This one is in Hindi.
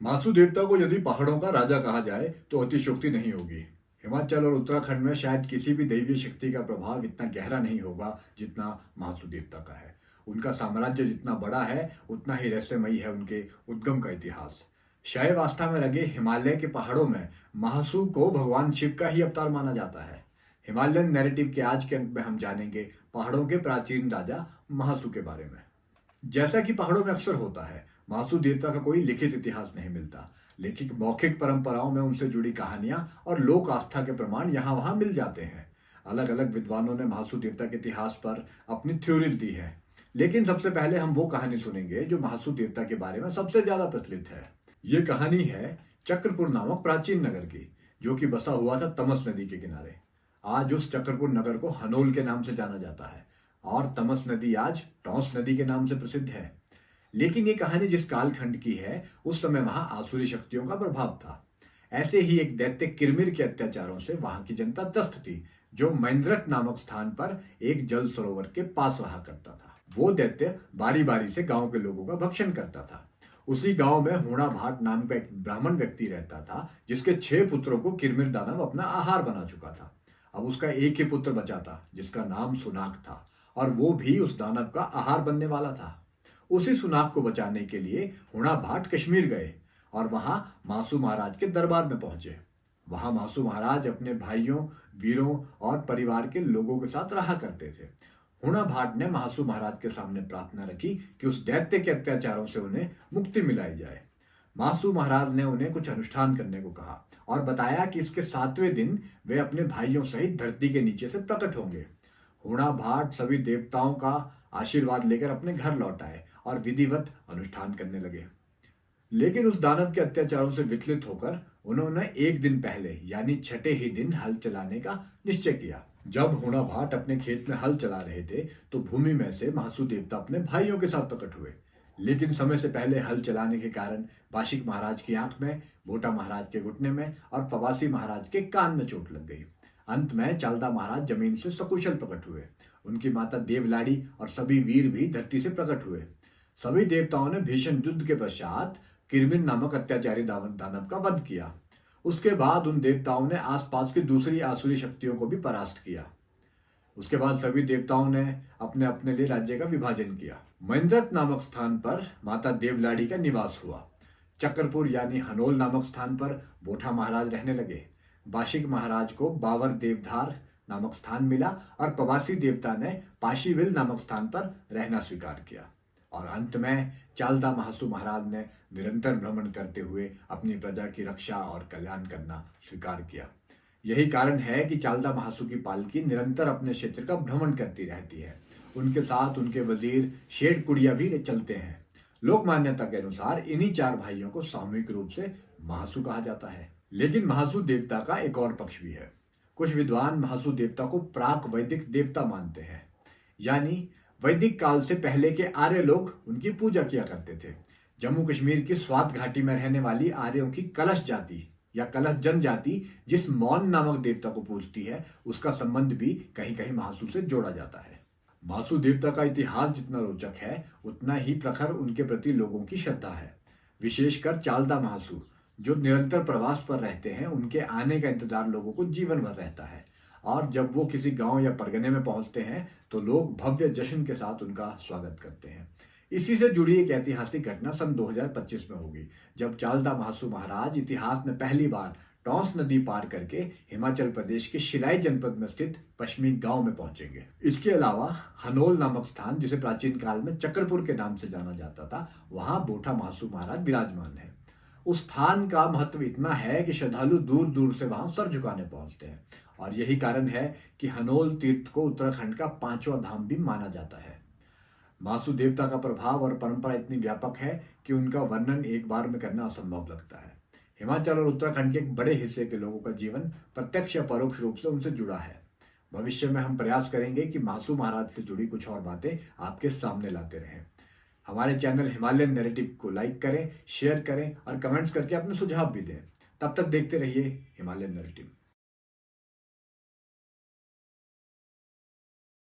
मासू देवता को यदि पहाड़ों का राजा कहा जाए तो अतिशयोक्ति नहीं होगी। हिमाचल और उत्तराखंड में शायद किसी भी दैवीय शक्ति का प्रभाव इतना गहरा नहीं होगा जितना मासू देवता का है। उनका साम्राज्य जितना बड़ा है उतना ही रहस्यमयी है उनके उद्गम का इतिहास। शैव आस्था में लगे हिमालय के पहाड़ों में महासू को भगवान शिव का ही अवतार माना जाता है। हिमालयन नैरेटिव के आज के अंक में हम जानेंगे पहाड़ों के प्राचीन राजा महासू के बारे में। जैसा कि पहाड़ों में अक्सर होता है, मासू देवता का कोई लिखित इतिहास नहीं मिलता, लेकिन मौखिक परंपराओं में उनसे जुड़ी कहानियां और लोक आस्था के प्रमाण यहाँ वहां मिल जाते हैं। अलग अलग विद्वानों ने मासू देवता के इतिहास पर अपनी थ्योरीज दी है, लेकिन सबसे पहले हम वो कहानी सुनेंगे जो मासू देवता के बारे में सबसे ज्यादा प्रचलित है। ये कहानी है चक्रपुर नामक प्राचीन नगर की, जो कि बसा हुआ था तमस नदी के किनारे। आज उस चक्रपुर नगर को हनोल के नाम से जाना जाता है और तमस नदी आज टॉस नदी के नाम से प्रसिद्ध है। लेकिन ये कहानी जिस कालखंड की है उस समय वहां आसुरी शक्तियों का प्रभाव था। ऐसे ही एक दैत्य किरमिर के अत्याचारों से वहां की जनता त्रस्त थी, जो मैंद्रक नामक स्थान पर एक जल सरोवर के पास रहा करता था। वो दैत्य बारी बारी से गांव के लोगों का भक्षण करता था। उसी गांव में हूणा भाट नाम का एक ब्राह्मण व्यक्ति रहता था, जिसके 6 पुत्रों को किरमिर दानव अपना आहार बना चुका था। अब उसका एक ही पुत्र बचा था, जिसका नाम सुनाक था, और वो भी उस दानव का आहार बनने वाला था। उसी सुनाक को बचाने के लिए हुणा भाट कश्मीर गए और वहां मासू महाराज के दरबार में पहुंचे। वहां मासू महाराज अपने भाइयों, वीरों और परिवार के लोगों के साथ रहा करते थे। हुणा भाट ने मासू महाराज के सामने प्रार्थना रखी कि उस दैत्य के अत्याचारों से उन्हें मुक्ति मिलाई जाए। मासू महाराज ने उन्हें कुछ अनुष्ठान करने को कहा और बताया कि इसके 7वें दिन वे अपने भाइयों सहित धरती के नीचे से प्रकट होंगे। हुणा भाट सभी देवताओं का आशीर्वाद लेकर अपने घर लौट आए और विधिवत अनुष्ठान करने लगे। लेकिन उस दानव के अत्याचारों से विचलित होकर उन्होंने एक दिन पहले यानी 6ठे ही दिन हल चलाने का निश्चय किया। जब हुणा भाट अपने खेत में हल चला रहे थे तो भूमि में से मासू देवता अपने भाइयों के साथ प्रकट हुए। लेकिन समय से पहले हल चलाने के कारण बाशिक महाराज की आंख में, भोटा महाराज के घुटने में और पवासी महाराज के कान में चोट लग गई। अंत में चालदा महाराज जमीन से सकुशल प्रकट हुए। उनकी माता देवलाड़ी और सभी वीर भी धरती से प्रकट हुए। सभी देवताओं ने भीषण युद्ध के पश्चात किरमिर नामक अत्याचारी दानव का वध किया। उसके बाद उन देवताओं ने आसपास की दूसरी आसुरी शक्तियों को भी परास्त किया। उसके बाद सभी देवताओं ने अपने अपने लिए राज्य का विभाजन किया। मैंद्रक नामक स्थान पर माता देवलाड़ी का निवास हुआ। चक्रपुर यानी हनोल नामक स्थान पर बोठा महाराज रहने लगे। बाशिक महाराज को बावर देवधार नामक स्थान मिला और पवासी देवता ने पाशीविल नामक स्थान पर रहना स्वीकार किया। और अंत में चालदा मासू महाराज ने निरंतर भ्रमण करते हुए अपनी प्रजा की रक्षा और कल्याण करना स्वीकार किया। यही कारण है कि चालदा महासू की पालकी निरंतर अपने क्षेत्र का भ्रमण करती रहती है। उनके साथ उनके वजीर शेठ कुड़िया भी चलते हैं। लोक मान्यता के अनुसार इन्हीं 4 भाइयों को सामूहिक रूप से महासू कहा जाता है। लेकिन महासू देवता का एक और पक्ष भी है। कुछ विद्वान महासू देवता को प्राक वैदिक देवता मानते हैं, यानी वैदिक काल से पहले के आर्य लोग उनकी पूजा किया करते थे। जम्मू कश्मीर की स्वात घाटी में रहने वाली आर्यों की कलश जाति या कलश जनजाति जिस मौन नामक देवता को पूजती है, उसका संबंध भी कहीं कहीं महासू से जोड़ा जाता है। मासू देवता का इतिहास जितना रोचक है उतना ही प्रखर उनके प्रति लोगों की श्रद्धा है। विशेषकर चालदा महासू जो निरंतर प्रवास पर रहते हैं, उनके आने का इंतजार लोगों को जीवन भर रहता है। और जब वो किसी गांव या परगने में पहुंचते हैं तो लोग भव्य जश्न के साथ उनका स्वागत करते हैं। इसी से जुड़ी एक ऐतिहासिक घटना सन 2025 में होगी, जब चालदा मासू महाराज इतिहास में पहली बार टॉस नदी पार करके हिमाचल प्रदेश के शिलाई जनपद में स्थित पश्चिमी गांव में पहुंचेंगे। इसके अलावा हनोल नामक स्थान, जिसे प्राचीन काल में चक्रपुर के नाम से जाना जाता था, वहां बोठा मासू महाराज विराजमान है। उस स्थान का महत्व इतना है कि श्रद्धालु दूर दूर से वहां सर झुकाने पहुंचते हैं, और यही कारण है कि हनोल तीर्थ को उत्तराखंड का 5वां धाम भी माना जाता है। मासू देवता का प्रभाव और परंपरा इतनी व्यापक है कि उनका वर्णन एक बार में करना असंभव लगता है। हिमाचल और उत्तराखंड के एक बड़े हिस्से के लोगों का जीवन प्रत्यक्ष या परोक्ष रूप से उनसे जुड़ा है। भविष्य में हम प्रयास करेंगे कि मासू महाराज से जुड़ी कुछ और बातें आपके सामने लाते रहें। हमारे चैनल हिमालयन नैरेटिव को लाइक करें, शेयर करें और कमेंट्स करके अपने सुझाव भी दें। तब तक देखते रहिए हिमालयन नैरेटिव।